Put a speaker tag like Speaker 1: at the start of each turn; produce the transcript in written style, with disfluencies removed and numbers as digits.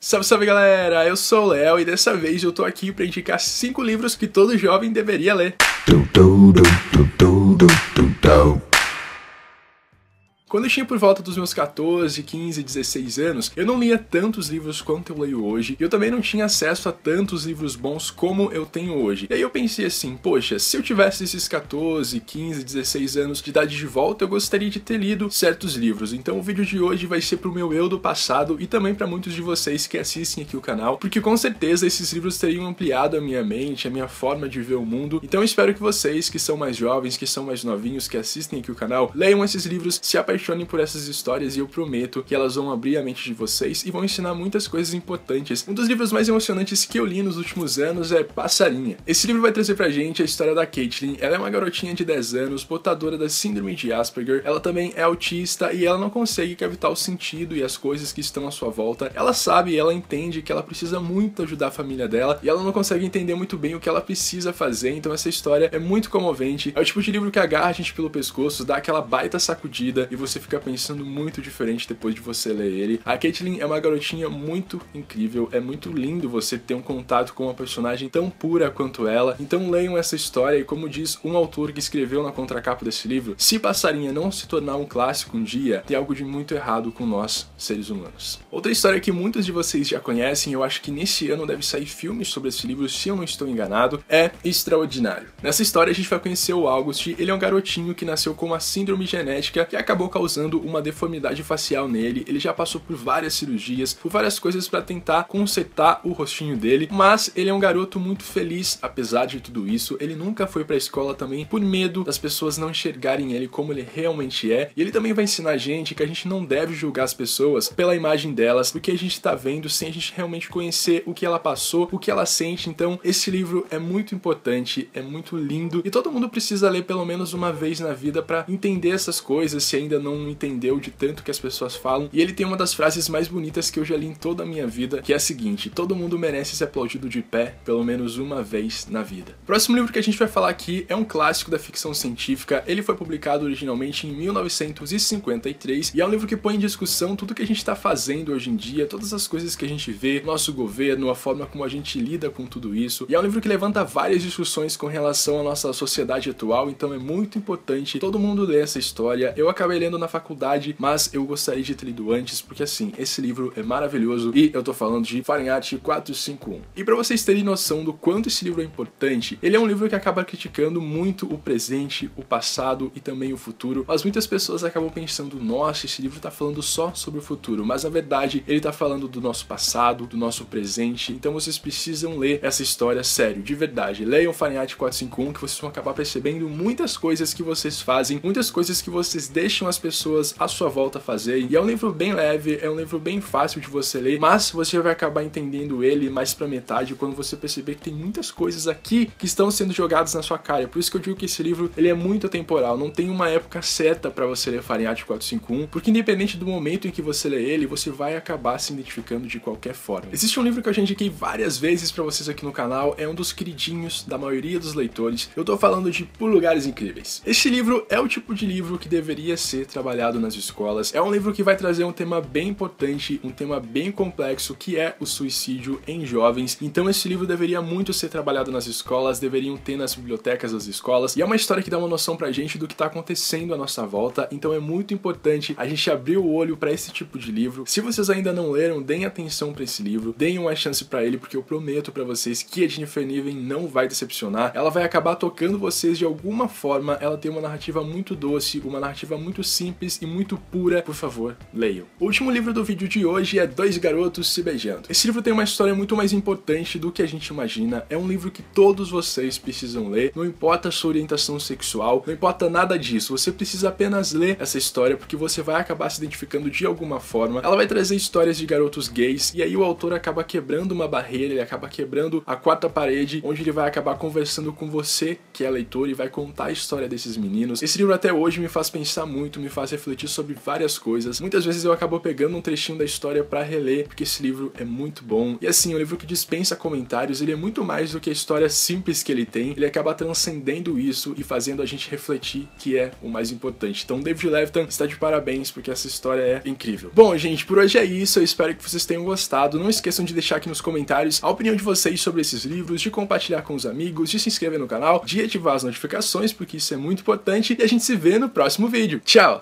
Speaker 1: Salve, salve galera, eu sou o Léo e dessa vez eu tô aqui pra indicar 5 livros que todo jovem deveria ler. Quando eu tinha por volta dos meus 14, 15, 16 anos, eu não lia tantos livros quanto eu leio hoje, e eu também não tinha acesso a tantos livros bons como eu tenho hoje. E aí eu pensei assim, poxa, se eu tivesse esses 14, 15, 16 anos de idade de volta, eu gostaria de ter lido certos livros. Então o vídeo de hoje vai ser pro meu eu do passado e também pra muitos de vocês que assistem aqui o canal, porque com certeza esses livros teriam ampliado a minha mente, a minha forma de ver o mundo. Então eu espero que vocês, que são mais jovens, que são mais novinhos, que assistem aqui o canal, leiam esses livros, se apaixonem por essas histórias e eu prometo que elas vão abrir a mente de vocês e vão ensinar muitas coisas importantes. Um dos livros mais emocionantes que eu li nos últimos anos é Passarinha. Esse livro vai trazer pra gente a história da Caitlin. Ela é uma garotinha de 10 anos, portadora da síndrome de Asperger. Ela também é autista e ela não consegue captar o sentido e as coisas que estão à sua volta. Ela sabe e ela entende que ela precisa muito ajudar a família dela e ela não consegue entender muito bem o que ela precisa fazer, então essa história é muito comovente. É o tipo de livro que agarra a gente pelo pescoço, dá aquela baita sacudida e você fica pensando muito diferente depois de você ler ele. A Caitlin é uma garotinha muito incrível, é muito lindo você ter um contato com uma personagem tão pura quanto ela, então leiam essa história e como diz um autor que escreveu na contracapa desse livro, se Passarinha não se tornar um clássico um dia, tem algo de muito errado com nós, seres humanos. Outra história que muitos de vocês já conhecem, eu acho que nesse ano deve sair filmes sobre esse livro, se eu não estou enganado, é Extraordinário. Nessa história a gente vai conhecer o August, ele é um garotinho que nasceu com uma síndrome genética que acabou causando uma deformidade facial nele. Ele já passou por várias cirurgias, por várias coisas para tentar consertar o rostinho dele, mas ele é um garoto muito feliz apesar de tudo isso. Ele nunca foi pra escola também por medo das pessoas não enxergarem ele como ele realmente é, e ele também vai ensinar a gente que a gente não deve julgar as pessoas pela imagem delas, porque a gente tá vendo sem a gente realmente conhecer o que ela passou, o que ela sente. Então esse livro é muito importante, é muito lindo e todo mundo precisa ler pelo menos uma vez na vida para entender essas coisas, se ainda não entendeu de tanto que as pessoas falam. E ele tem uma das frases mais bonitas que eu já li em toda a minha vida, que é a seguinte: todo mundo merece ser aplaudido de pé pelo menos uma vez na vida. O próximo livro que a gente vai falar aqui é um clássico da ficção científica. Ele foi publicado originalmente em 1953 e é um livro que põe em discussão tudo que a gente está fazendo hoje em dia, todas as coisas que a gente vê, nosso governo, a forma como a gente lida com tudo isso. E é um livro que levanta várias discussões com relação à nossa sociedade atual, então é muito importante todo mundo ler essa história. Eu acabei lendo na faculdade, mas eu gostaria de ter lido antes, porque assim, esse livro é maravilhoso e eu tô falando de Fahrenheit 451. E pra vocês terem noção do quanto esse livro é importante, ele é um livro que acaba criticando muito o presente, o passado e também o futuro, mas muitas pessoas acabam pensando, nossa, esse livro tá falando só sobre o futuro, mas na verdade ele tá falando do nosso passado, do nosso presente, então vocês precisam ler essa história, sério, de verdade. Leiam Fahrenheit 451 que vocês vão acabar percebendo muitas coisas que vocês fazem, muitas coisas que vocês deixam as pessoas à sua volta fazerem, e é um livro bem leve, é um livro bem fácil de você ler, mas você vai acabar entendendo ele mais pra metade quando você perceber que tem muitas coisas aqui que estão sendo jogadas na sua cara. Por isso que eu digo que esse livro ele é muito atemporal, não tem uma época certa pra você ler Fahrenheit 451, porque independente do momento em que você lê ele, você vai acabar se identificando de qualquer forma. Existe um livro que eu já indiquei várias vezes pra vocês aqui no canal, é um dos queridinhos da maioria dos leitores, eu tô falando de Por Lugares Incríveis. Esse livro é o tipo de livro que deveria ser trabalhado nas escolas, é um livro que vai trazer um tema bem importante, um tema bem complexo, que é o suicídio em jovens. Então esse livro deveria muito ser trabalhado nas escolas, deveriam ter nas bibliotecas das escolas, e é uma história que dá uma noção pra gente do que tá acontecendo à nossa volta, então é muito importante a gente abrir o olho pra esse tipo de livro. Se vocês ainda não leram, deem atenção pra esse livro, deem uma chance pra ele, porque eu prometo pra vocês que a Jennifer Niven não vai decepcionar, ela vai acabar tocando vocês de alguma forma, ela tem uma narrativa muito doce, uma narrativa muito simples e muito pura. Por favor, leiam. O último livro do vídeo de hoje é Dois Garotos Se Beijando. Esse livro tem uma história muito mais importante do que a gente imagina, é um livro que todos vocês precisam ler, não importa a sua orientação sexual, não importa nada disso, você precisa apenas ler essa história porque você vai acabar se identificando de alguma forma. Ela vai trazer histórias de garotos gays e aí o autor acaba quebrando uma barreira, ele acaba quebrando a quarta parede, onde ele vai acabar conversando com você, que é leitor, e vai contar a história desses meninos. Esse livro até hoje me faz pensar muito, me me faz refletir sobre várias coisas. Muitas vezes eu acabo pegando um trechinho da história pra reler, porque esse livro é muito bom. E assim, um livro que dispensa comentários, ele é muito mais do que a história simples que ele tem, ele acaba transcendendo isso e fazendo a gente refletir, que é o mais importante. Então David Levitan está de parabéns, porque essa história é incrível. Bom, gente, por hoje é isso, eu espero que vocês tenham gostado. Não esqueçam de deixar aqui nos comentários a opinião de vocês sobre esses livros, de compartilhar com os amigos, de se inscrever no canal, de ativar as notificações, porque isso é muito importante, e a gente se vê no próximo vídeo. Tchau!